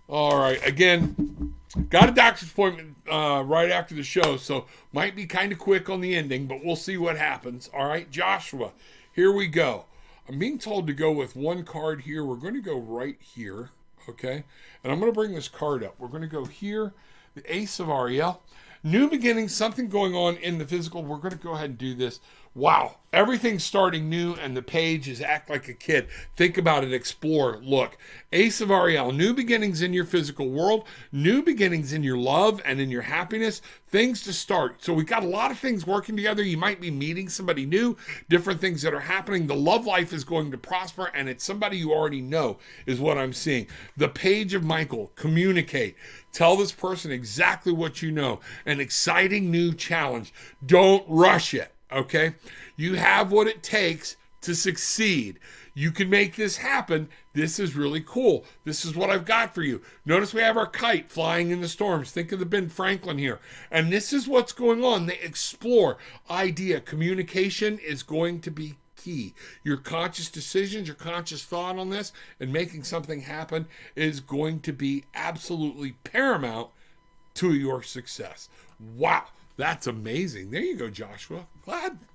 All right, again, got a doctor's appointment right after the show, so might be kind of quick on the ending, but we'll see what happens. All right, Joshua, here we go. I'm being told to go with one card here. We're going to go right here, okay? And I'm going to bring this card up. We're going to go here, the Ace of Ariel. New beginnings, something going on in the physical. We're going to go ahead and do this. Wow, everything's starting new, and the page is act like a kid. Think about it, explore, look. Ace of Ariel, new beginnings in your physical world, new beginnings in your love and in your happiness, things to start. So we got a lot of things working together. You might be meeting somebody new, different things that are happening. The love life is going to prosper, and it's somebody you already know is what I'm seeing. The Page of Michael, communicate. Tell this person exactly what you know. An exciting new challenge. Don't rush it. Okay, you have what it takes to succeed. You can make this happen. This is really cool. This is what I've got for you. Notice we have our kite flying in the storms. Think of the Ben Franklin here. And this is what's going on. They explore idea. Communication is going to be key. Your conscious decisions, your conscious thought on this, and making something happen is going to be absolutely paramount to your success. Wow. That's amazing. There you go, Joshua.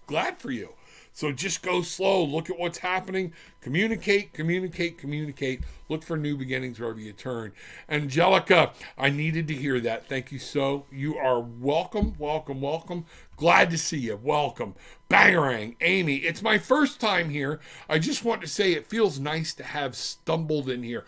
Glad for you. So just go slow. Look at what's happening. Communicate, communicate, communicate. Look for new beginnings wherever you turn. Angelica, I needed to hear that. Thank you so. You are welcome, welcome, welcome. Glad to see you. Welcome. Bangarang, Amy, it's my first time here. I just want to say it feels nice to have stumbled in here.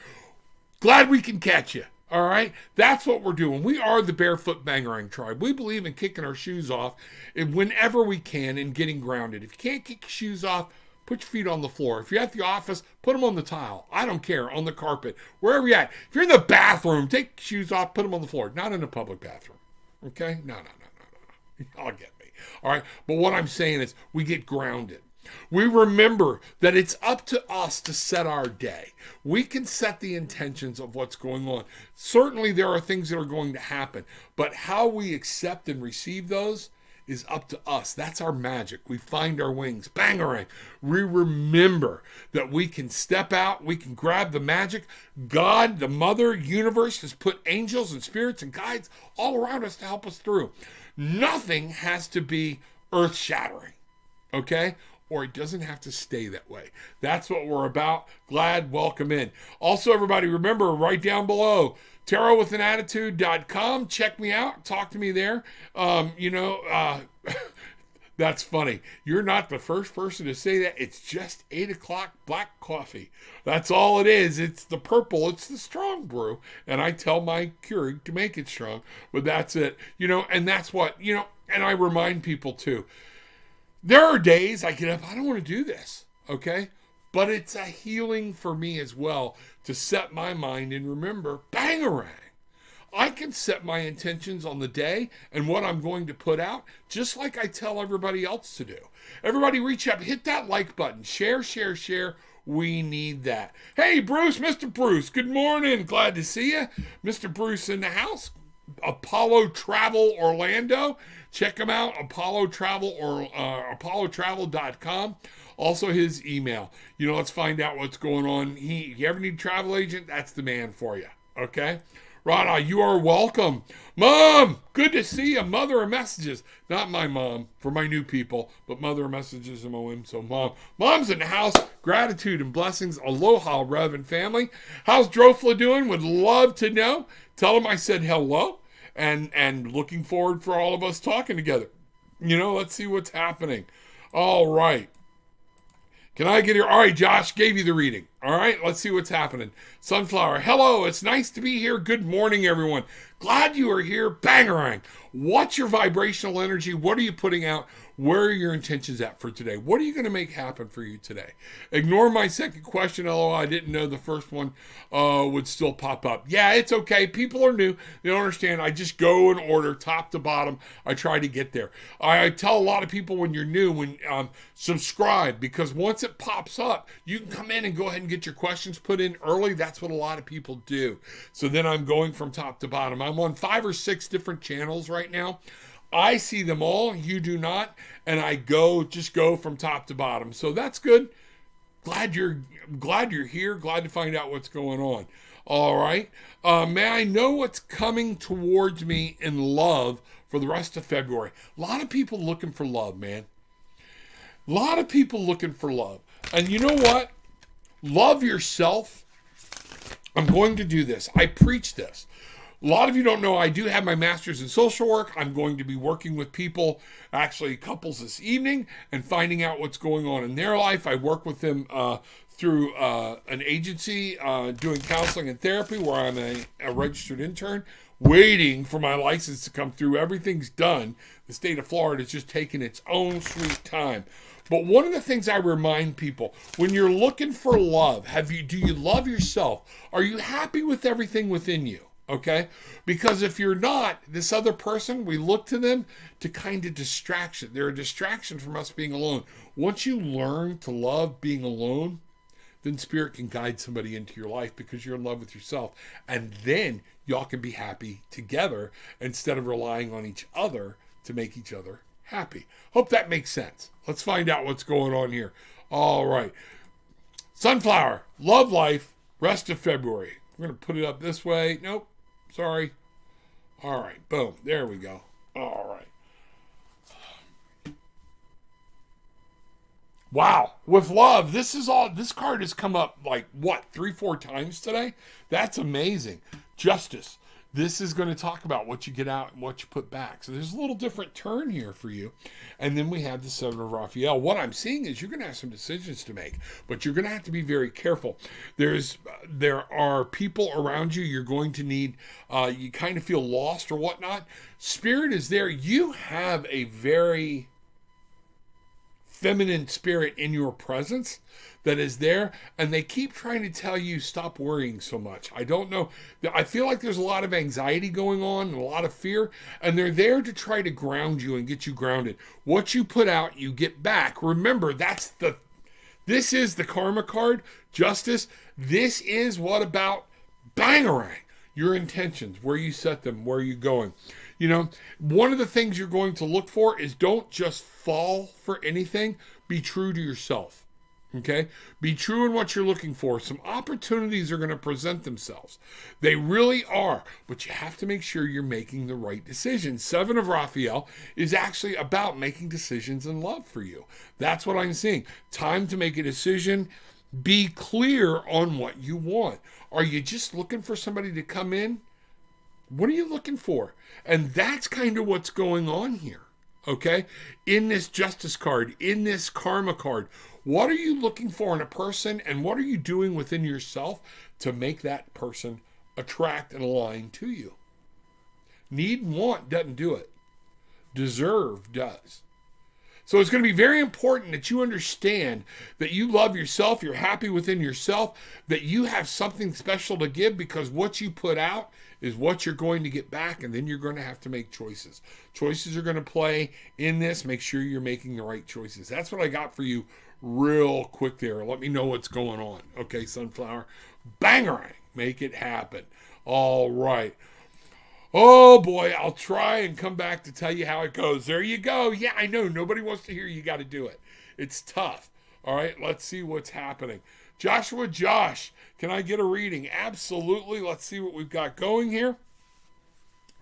Glad we can catch you. All right? That's what we're doing. We are the Barefoot Bangarang tribe. We believe in kicking our shoes off whenever we can and getting grounded. If you can't kick your shoes off, put your feet on the floor. If you're at the office, put them on the tile. I don't care. On the carpet. Wherever you're at. If you're in the bathroom, take your shoes off, put them on the floor. Not in a public bathroom. Okay? No. Y'all get me. All right? But what I'm saying is we get grounded. We remember that it's up to us to set our day. We can set the intentions of what's going on. Certainly there are things that are going to happen, but how we accept and receive those is up to us. That's our magic. We find our wings. Bangarang. We remember that we can step out. We can grab the magic. God, the mother, universe has put angels and spirits and guides all around us to help us through. Nothing has to be earth-shattering. Okay? Or it doesn't have to stay that way. That's what we're about. Glad, welcome in. Also, everybody, remember, right down below, tarotwithanattitude.com. Check me out. Talk to me there. That's funny. You're not the first person to say that. It's just 8 o'clock black coffee. That's all it is. It's the purple. It's the strong brew. And I tell my Keurig to make it strong. But that's it. And that's what, and I remind people too. There are days I get up, I don't want to do this, okay? But it's a healing for me as well to set my mind and remember, bangarang. I can set my intentions on the day and what I'm going to put out, just like I tell everybody else to do. Everybody reach up, hit that like button, share, share, share. We need that. Hey, Bruce, Mr. Bruce, good morning. Glad to see you. Mr. Bruce in the house. Apollo Travel Orlando. Check him out, Apollo Travel or apollotravel.com. Also his email. Let's find out what's going on. If you ever need a travel agent, that's the man for you. Okay? Rana, you are welcome. Mom, good to see you. Mother of Messages. Not my mom, for my new people, but Mother of Messages MOM. So Mom's in the house. Gratitude and blessings. Aloha, Reverend family. How's Drofla doing? Would love to know. Tell him I said hello. And looking forward for all of us talking together. Let's see what's happening. All right. Can I get here? All right, Josh gave you the reading. All right, let's see what's happening. Sunflower, hello. It's nice to be here. Good morning, everyone. Glad you are here. Bangarang. What's your vibrational energy? What are you putting out? Where are your intentions at for today? What are you going to make happen for you today? Ignore my second question, although I didn't know the first one would still pop up. Yeah, it's okay. People are new. They don't understand. I just go in order, top to bottom. I try to get there. I tell a lot of people when you're new, subscribe, because once it pops up, you can come in and go ahead and get your questions put in early. That's what a lot of people do. So then I'm going from top to bottom. I'm on 5 or 6 different channels right now. I see them all, you do not, and I just go from top to bottom. So that's good. Glad you're here. Glad to find out what's going on. All right. May I know what's coming towards me in love for the rest of February? A lot of people looking for love, man. A lot of people looking for love. And you know what? Love yourself. I'm going to do this. I preach this. A lot of you don't know I do have my master's in social work. I'm going to be working with people, actually couples this evening, and finding out what's going on in their life. I work with them through an agency doing counseling and therapy where I'm a registered intern, waiting for my license to come through. Everything's done. The state of Florida is just taking its own sweet time. But one of the things I remind people, when you're looking for love, do you love yourself? Are you happy with everything within you? Okay? Because if you're not, this other person, we look to them to kind of distraction. They're a distraction from us being alone. Once you learn to love being alone, then Spirit can guide somebody into your life because you're in love with yourself. And then y'all can be happy together instead of relying on each other to make each other happy. Hope that makes sense. Let's find out what's going on here. All right. Sunflower, love life, rest of February. We're going to put it up this way. Nope. Sorry. All right. Boom. There we go. All right. Wow. With love, this card has come up like, what, 3-4 times today? That's amazing. Justice. This is going to talk about what you get out and what you put back. So there's a little different turn here for you. And then we have the Seven of Raphael. What I'm seeing is you're going to have some decisions to make, but you're going to have to be very careful. There are people around you you're going to need, you kind of feel lost or whatnot. Spirit is there. You have a very feminine spirit in your presence that is there, and they keep trying to tell you stop worrying so much. I don't know. I feel like there's a lot of anxiety going on and a lot of fear, and they're there to try to ground you and get you grounded. What you put out, you get back. Remember, this is the karma card, justice. This is what about bangarang, your intentions, where you set them, where you're going. You know, one of the things you're going to look for is don't just fall for anything. Be true to yourself. Okay? Be true in what you're looking for. Some opportunities are going to present themselves. They really are. But you have to make sure you're making the right decisions. Seven of Raphael is actually about making decisions in love for you. That's what I'm seeing. Time to make a decision. Be clear on what you want. Are you just looking for somebody to come in? What are you looking for? And that's kind of what's going on here. Okay? In this justice card, in this karma card, what are you looking for in a person, and what are you doing within yourself to make that person attract and align to you? Need and want doesn't do it. Deserve does. So it's going to be very important that you understand that you love yourself, you're happy within yourself, that you have something special to give, because what you put out is what you're going to get back, and then you're going to have to make choices. Choices are going to play in this. Make sure you're making the right choices. That's what I got for you real quick there. Let me know what's going on. Okay, Sunflower. Bangarang. Make it happen. All right. Oh boy, I'll try and come back to tell you how it goes. There you go. Yeah, I know. Nobody wants to hear you got to do it. It's tough. All right, let's see what's happening. Josh, can I get a reading? Absolutely. Let's see what we've got going here.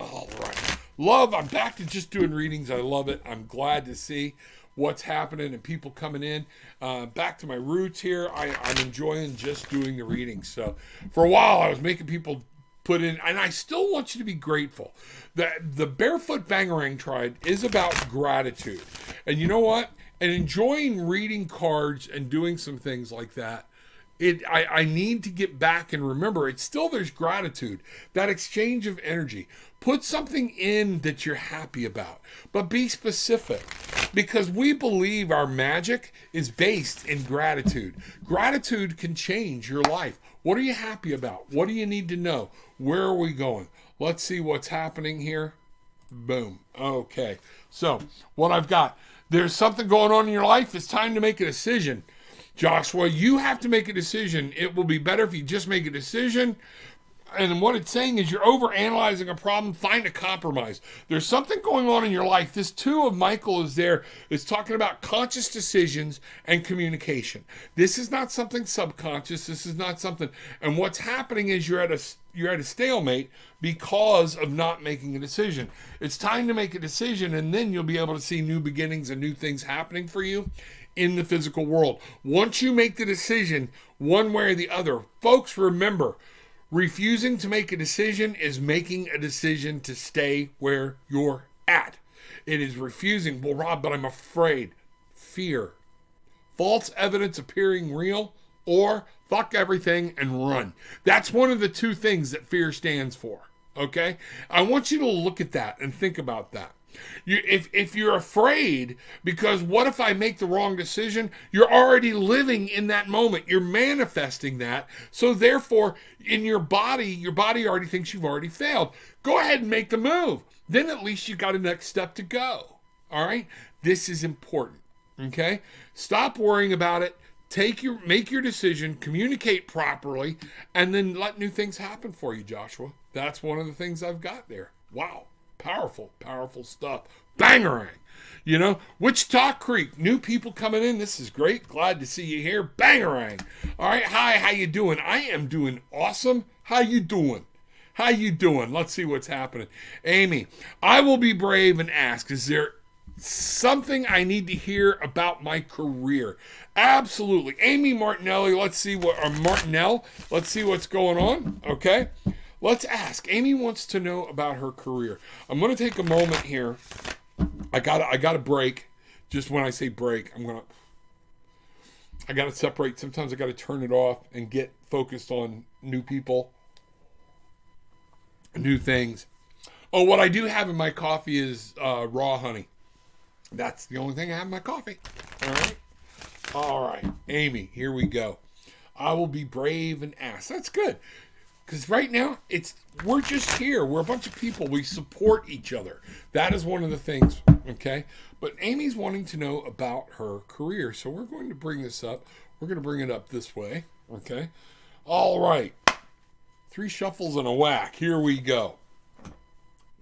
All right. Love, I'm back to just doing readings. I love it. I'm glad to see what's happening and people coming in. Back to my roots here. I'm enjoying just doing the readings. So for a while, I was making people put in, and I still want you to be grateful. The Barefoot Bangarang Tribe is about gratitude. And you know what? And enjoying reading cards and doing some things like that, I need to get back and remember, it's still, there's gratitude, that exchange of energy. Put something in that you're happy about, but be specific, because we believe our magic is based in gratitude. Gratitude can change your life. What are you happy about? What do you need to know? Where are we going? Let's see what's happening here. Boom. Okay. So what I've got, there's something going on in your life. It's time to make a decision. Joshua, you have to make a decision. It will be better if you just make a decision. And what it's saying is you're overanalyzing a problem. Find a compromise. There's something going on in your life. This Two of Michael is there. It's talking about conscious decisions and communication. This is not something subconscious. This is not something. And what's happening is you're at a stalemate because of not making a decision. It's time to make a decision, and then you'll be able to see new beginnings and new things happening for you in the physical world. Once you make the decision one way or the other, folks, remember, refusing to make a decision is making a decision to stay where you're at. It is refusing. Well, Rob, but I'm afraid. Fear. False evidence appearing real, or fuck everything and run. That's one of the two things that fear stands for. Okay? I want you to look at that and think about that. If you're afraid, because what if I make the wrong decision? You're already living in that moment. You're manifesting that. So therefore, in your body already thinks you've already failed. Go ahead and make the move. Then at least you got a next step to go. All right? This is important. Okay? Stop worrying about it. Make your decision, communicate properly, and then let new things happen for you, Joshua. That's one of the things I've got there. Wow. Powerful, powerful stuff. Bangarang. You know, Wichita Creek, new people coming in. This is great. Glad to see you here. Bangarang. All right. Hi, how you doing? I am doing awesome. How you doing? How you doing? Let's see what's happening. Amy, I will be brave and ask, is there something I need to hear about my career. Absolutely. Amy Martinelli, let's see what, or Martinell, let's see what's going on. Okay. Let's ask. Amy wants to know about her career. I'm going to take a moment here. I got to break. Just when I say break, I got to separate. Sometimes I got to turn it off and get focused on new people, new things. Oh, what I do have in my coffee is raw honey. That's the only thing I have in my coffee. All right. All right. Amy, here we go. I will be brave and ask. That's good. Because right now, we're just here. We're a bunch of people. We support each other. That is one of the things, okay? But Amy's wanting to know about her career. So we're going to bring this up. We're going to bring it up this way, okay? All right. 3 shuffles and a whack. Here we go.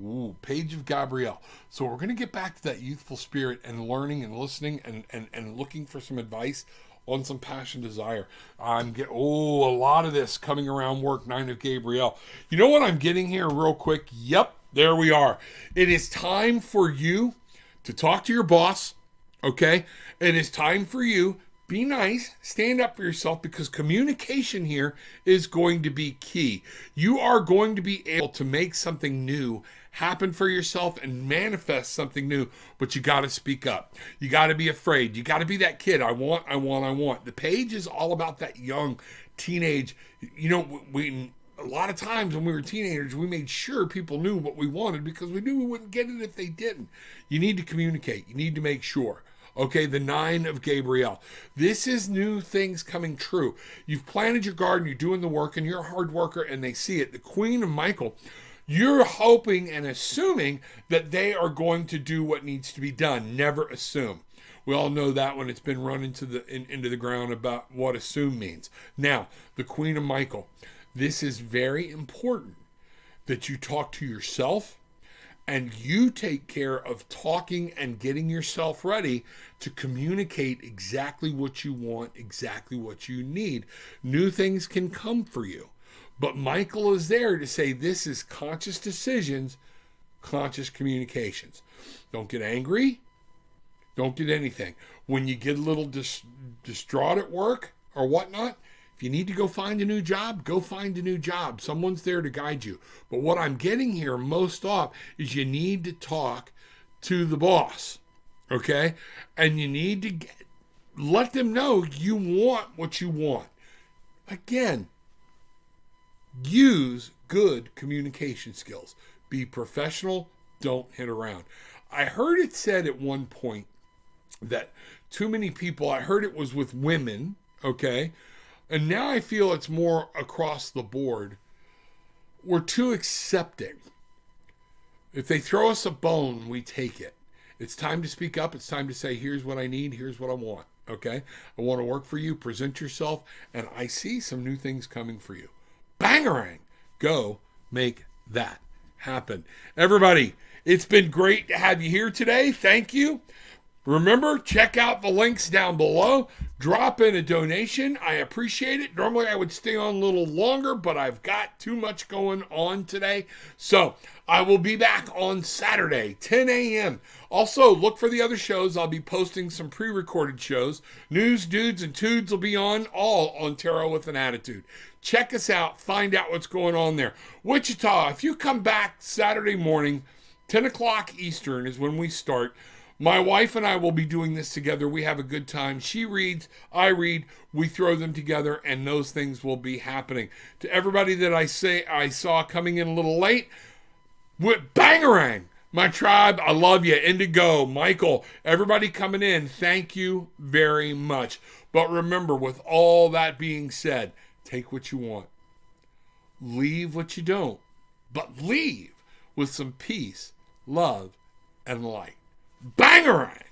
Ooh, Page of Gabrielle. So we're going to get back to that youthful spirit and learning and listening and looking for some advice on some passion, desire. A lot of this coming around work. 9 of Gabrielle. You know what I'm getting here real quick? Yep, there we are. It is time for you to talk to your boss, okay? It is time for you. Be nice. Stand up for yourself, because communication here is going to be key. You are going to be able to make something new happen for yourself and manifest something new, but you got to speak up. You got to be afraid. You got to be that kid. I want. The page is all about that young teenage. You know, a lot of times when we were teenagers, we made sure people knew what we wanted because we knew we wouldn't get it if they didn't. You need to communicate. You need to make sure. Okay, the 9 of Gabrielle. This is new things coming true. You've planted your garden, you're doing the work, and you're a hard worker, and they see it. The Queen of Michael, you're hoping and assuming that they are going to do what needs to be done. Never assume. We all know that when it's been run into the ground about what assume means. Now, the Queen of Michael. This is very important that you talk to yourself and you take care of talking and getting yourself ready to communicate exactly what you want, exactly what you need. New things can come for you. But Michael is there to say this is conscious decisions, conscious communications. Don't get angry. Don't get anything. When you get a little distraught at work or whatnot, if you need to go find a new job, go find a new job. Someone's there to guide you. But what I'm getting here most off is you need to talk to the boss, okay? And you need to let them know you want what you want. Again, use good communication skills. Be professional. Don't hit around. I heard it said at one point that too many people, I heard it was with women, okay? And now I feel it's more across the board. We're too accepting. If they throw us a bone, we take it. It's time to speak up. It's time to say, here's what I need. Here's what I want. Okay? I want to work for you. Present yourself. And I see some new things coming for you. Bangarang. Go make that happen. Everybody, it's been great to have you here today. Thank you. Remember, check out the links down below. Drop in a donation. I appreciate it. Normally I would stay on a little longer, but I've got too much going on today. So I will be back on Saturday, 10 a.m. Also, look for the other shows. I'll be posting some pre-recorded shows. News, Dudes, and Tudes will be on, all on Tarot with an Attitude. Check us out. Find out what's going on there. Wichita, if you come back Saturday morning, 10 o'clock Eastern is when we start. My wife and I will be doing this together. We have a good time. She reads, I read, we throw them together, and those things will be happening. To everybody that I saw coming in a little late, with Bangarang, my tribe, I love you. Indigo, Michael, everybody coming in, thank you very much. But remember, with all that being said, take what you want. Leave what you don't. But leave with some peace, love, and light. Bangarang!